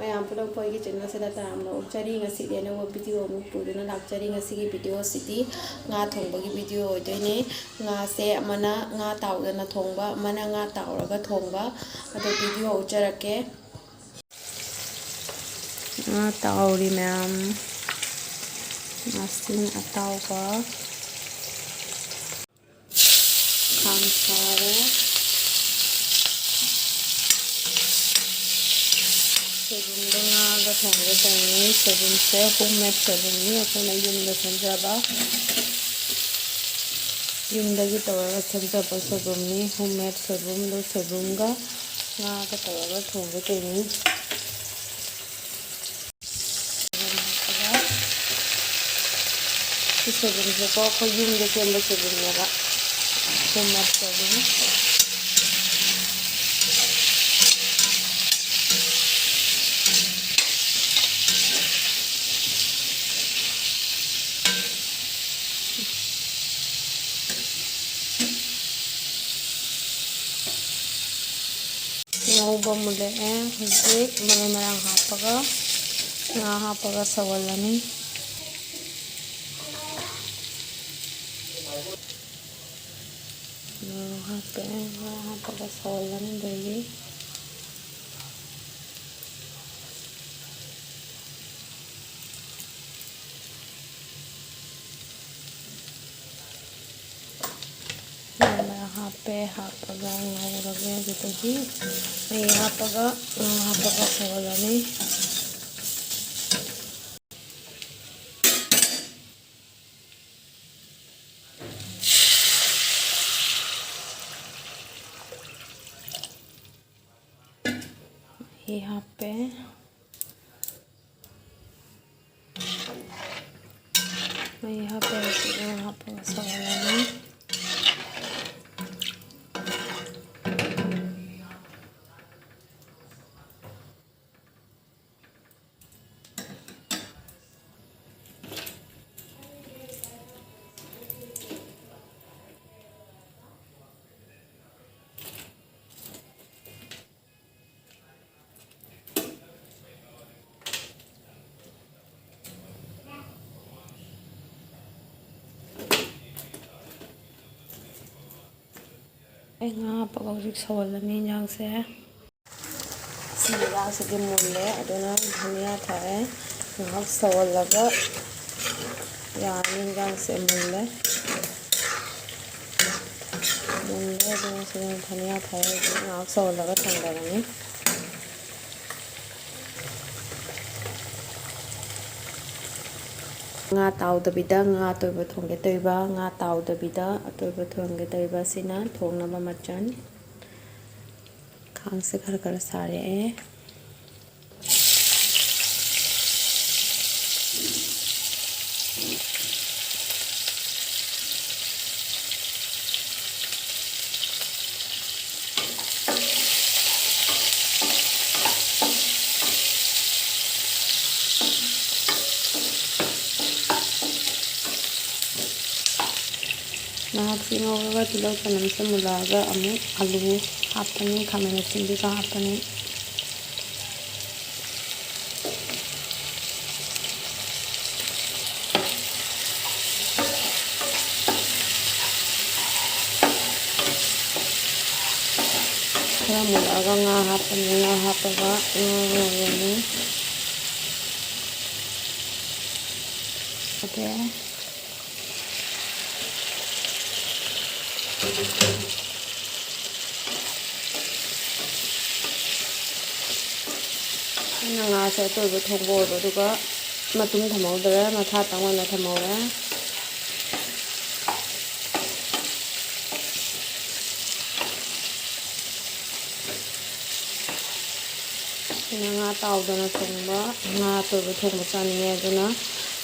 ꯃꯌꯥꯝ ꯄꯨꯂꯞ ꯑꯩꯈꯣꯏꯒꯤ ꯆꯦꯅꯦꯜꯁꯤꯗ ꯇꯔꯥꯝꯅ ꯑꯣꯛꯆꯔꯤ ꯉꯁꯤꯗꯤ ꯑꯅꯧꯕ ꯚꯤꯗꯤꯑꯣ ꯑꯃꯨꯛ ꯄꯨꯗꯨꯅ ꯂꯥꯛꯆꯔꯤ ꯉꯁꯤꯒꯤ ꯚꯤꯗꯤꯑꯣꯁꯤꯗꯤ ꯉꯥ ꯊꯣꯡꯕꯒꯤ ꯚꯤꯗꯤꯑꯣ ꯑꯣꯏꯗꯣꯏꯅꯦ ꯉꯥꯁꯦ ꯑꯃꯅ ꯉꯥ ꯇꯥꯎꯗꯅ ꯊꯣꯡꯕ ꯑꯃꯅ ꯉꯥ ꯇꯥꯎꯔꯒ ꯊꯣꯡꯕ ꯑꯗꯣ ꯚꯤꯗꯤꯑꯣ ꯎꯠꯆꯔꯛꯀꯦ ꯉꯥ ꯇꯥꯎꯔꯤ ꯃꯌꯥꯝ ꯉꯥꯁꯤꯡ ꯑꯇꯥꯎꯕ ꯈꯥꯡ ꯁꯥꯔꯦ ꯁꯣꯏꯕꯨꯝꯗ ꯉꯥꯒ ꯊꯣꯡꯒꯗꯕꯅꯤ ꯁꯣꯏꯕꯨꯝꯁꯦ ꯍꯣꯝꯃꯦꯗ ꯁꯣꯏꯕꯨꯝꯅꯤ ꯑꯩꯈꯣꯏꯅ ꯌꯨꯝꯗ ꯁꯦꯝꯖꯕ ꯌꯨꯝꯗꯒꯤ ꯇꯧꯔꯒ ꯁꯦꯝꯖꯕ ꯁꯣꯏꯕꯨꯝꯅꯤ ꯍꯣꯝꯃꯦꯗ ꯁꯣꯏꯕꯨꯝꯗꯣ ꯁꯣꯏꯕꯨꯝꯒ ꯉꯥꯒ ꯇꯧꯔꯒ ꯊꯣꯡꯒꯗꯣꯏꯅꯤ ꯁꯤ ꯁꯣꯏꯕꯨꯝꯁꯦꯀꯣ ꯑꯩꯈꯣꯏ ꯌꯨꯝꯗ ꯁꯦꯝꯕ ꯁꯣꯏꯕꯨꯝꯅꯦꯕ ꯍꯣꯝꯃꯦꯗ ꯁꯣꯏꯕꯨꯝ ꯉꯧꯕ ꯃꯨꯜꯂꯛꯑꯦ ꯍꯧꯖꯤꯛ ꯃꯔꯣꯏ ꯃꯔꯥꯡ ꯍꯥꯞꯄꯒ ꯉꯥ ꯍꯥꯞꯄꯒ ꯁꯧꯍꯜꯂꯅꯤ ꯉꯥ ꯍꯥꯞꯄꯒ ꯁꯧꯍꯜꯂꯅꯤ ꯑꯗꯒꯤ ꯍꯥꯞꯄꯦ ꯍꯥꯞꯄꯒ ꯉꯧꯔꯒꯦ ꯑꯗꯨꯗꯒꯤ ꯃꯍꯤ ꯍꯥꯞꯄꯒ ꯉꯥ ꯍꯥꯞꯄꯒ ꯁꯧꯍꯜꯂꯅꯤ मही हापे मही हापे हापे सवालनी ꯉꯥ ꯍꯥꯞꯄꯒ ꯍꯧꯖꯤꯛ ꯁꯧꯍꯜꯂꯅꯤ ꯏꯟꯖꯥꯡꯁꯦ ꯁꯤꯗꯤ ꯃꯨꯜꯂꯦ ꯑꯗꯨꯅ ꯙꯅꯤꯌꯥ ꯊꯥꯛꯑꯦ ꯉꯥꯏꯍꯥꯛ ꯁꯧꯍꯜꯂꯒ ꯌꯥꯔꯅꯤ ꯏꯟꯖꯥꯡꯁꯦ ꯃꯨꯜꯂꯦ ꯑꯗꯨꯅ ꯁꯤꯗ ꯙꯅꯤꯌꯥ ꯊꯥꯛꯑꯦ ꯉꯥꯏꯍꯥꯛ ꯁꯧꯍꯜꯂꯒ ꯊꯥꯡꯊꯔꯅꯤ ꯉꯥ ꯇꯥꯎꯗꯕꯤꯗ ꯉꯥ ꯑꯇꯣꯏꯕ ꯊꯣꯡꯒꯦ ꯇꯧꯏꯕ ꯉꯥ ꯇꯥꯎꯗꯕꯤꯗ ꯑꯇꯣꯏꯕ ꯊꯣꯡꯒꯦ ꯇꯧꯏꯕ ꯑꯁꯤꯅ ꯊꯣꯡꯅꯕ ꯃꯆꯜ ꯈꯥꯡꯁꯦ ꯈꯔ ꯈꯔ ꯁꯥꯔꯛꯑꯦ ꯉꯥꯏꯍꯥꯛꯁꯤ ꯉꯧꯔꯒ ꯇꯤꯜꯍꯧ ꯆꯅꯝꯁꯦ ꯃꯨꯜꯂꯛꯑꯒ ꯑꯃꯨꯛ ꯑꯂꯨ ꯍꯥꯞꯄꯅꯤ ꯈꯥꯃꯦꯟ ꯑꯁꯤꯟꯕꯤꯒ ꯍꯥꯞꯄꯅꯤ खरा मुलागा nga hapani nga hapaga ngorani okay nga sa to bu thongbo duga matum thamawdra matha tangwana thamawra nga tawdana thongba nga to bu thongba chaniye aduna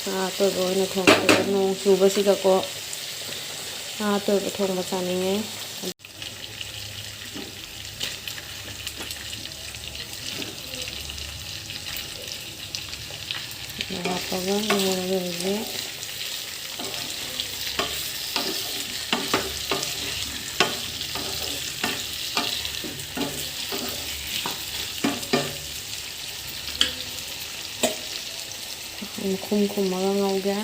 nga to bu na thongba nong chuba siga ko nga to bu thongba chaniye nga paga ngorege ꯈꯨꯝꯃꯒ ꯉꯧꯒꯦ꯫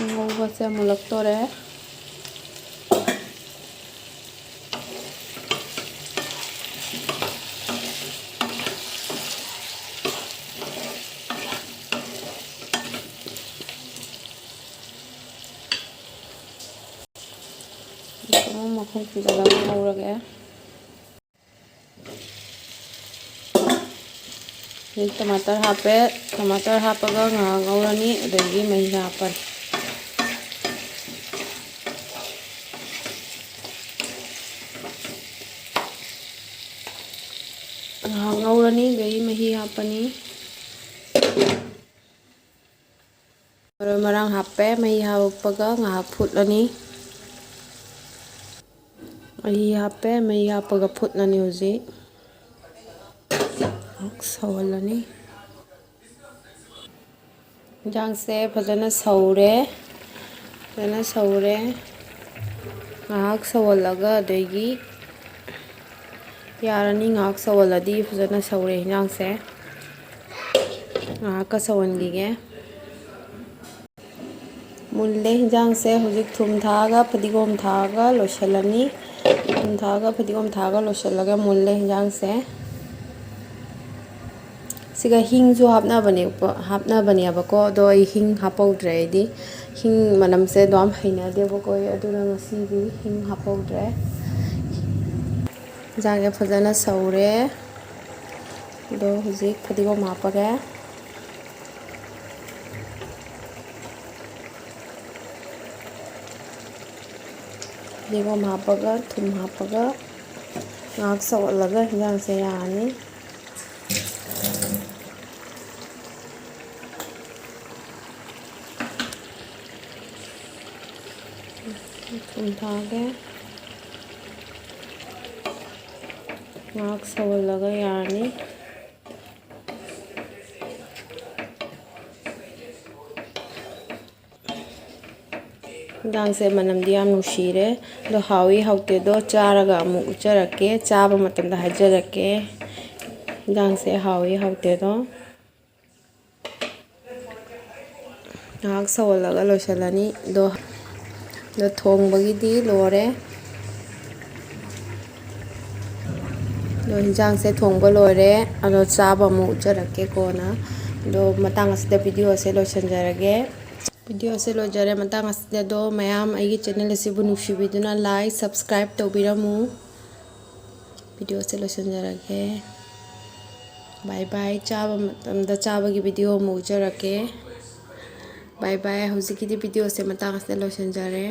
ꯉꯧꯕꯁꯦ ꯃꯨꯜꯂꯛꯇꯣꯔꯦ꯫ ꯃꯈꯨꯝ ꯈꯨꯝꯖꯤꯜꯂꯒ ꯉꯧꯔꯒꯦ꯫ टमाटर हापे टमाटर हापगा ngौरनी अदगी मही हापन ngौरनी गई मही हापनी मरंग हापे मही हापगा फुटलनी मही हापे मही हापगा फुटलनी हुजी सवलनी इंजांग से फजना सौरे ngahak sawalaga adegi yarani ngahak sawaladi fazana saure इंजांग से ngahak ka sawangige मुल्ले इंजांग से हुजिक थुम थागा फदिगोम थागा लोशलनी थुम थागा फदिगोम थागा लोशलगा मुल्ले इंजांग से सिगा हिंग जो हापना बने बको दो हिंग हापौद्रे दी हिंग मनम से दोम हैना देबको अदुना ngasibi हिंग हापौद्रे जागे फजना सौरे दो हुजिक फदिगोम हापगे फदिगोम हापगा थुम हापगा ngahak sawalaga इंजांग से यानी थुम थागे ngahak sawalaga यानी इंजांग से मनम दियाम नुशीरे दो हावी हाउते दो चारगा अमु उचरके चाबा मतमदा हाजरके इंजांग से हावी हाउते दो ngahak sawalaga लोशलनी दो थोंबगिदी लोरे दो इंजांग से थोंबा लोरे अदो चाबा अमु उचरके कोना दो मतंग असदा वीडियो से लोशनजरगे वीडियो से लोजरे मतंग असदा दो मयाम आइगी चैनल असिबु नुसिबिदुना लाइक सब्सक्राइब तौबिरमु वीडियो से लोशनजरगे बाय बाय चाबा मतमदा चाबगी वीडियो अमु उचरके बाय बाय हुजिकिदी वीडियो से मतंग असदा लोशनजरे।